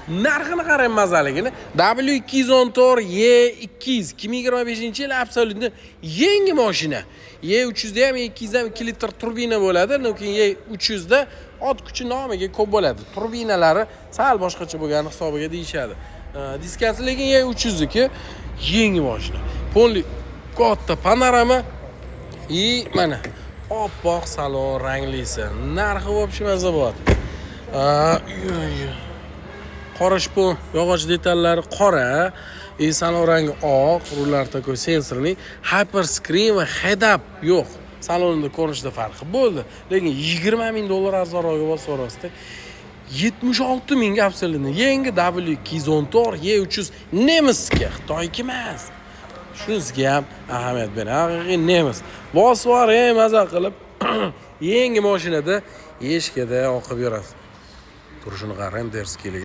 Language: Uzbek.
narxini qarang mazaligini. W214 Y200 2025-yil absolyutni yangi mashina. Y300 da ham Y200 da ham 2 litr turbina bo'ladi, lekin Y300 da ot kuchi nomiga ko'p bo'ladi. Turbinalari sal boshqacha bo'lgani hisobiga deyshadi. Diskasi lekin Y300 niki yangi mashina. Polli katta panorama mana oppoq salon ranglisi. Narxi вообще maza bo'ladi. Qora shpon yog'och detallari qora, salon rangi oq, rullar takoy sensorli, hyper screen va head-up yo'q. Salonda ko'rinishda farqi bo'ldi. Lekin $20,000 arzonroq bo'lsa so'rasda 76,000 ga absolyutni yangi W214 Y300 nemisga, Xitoyga emas. Shunisiga ham ahamiyat bering. Haqiqiy nemis. Bosvar maza qilib yangi mashinada eshikda oqib yuradi. Turishini qarang, derskilik.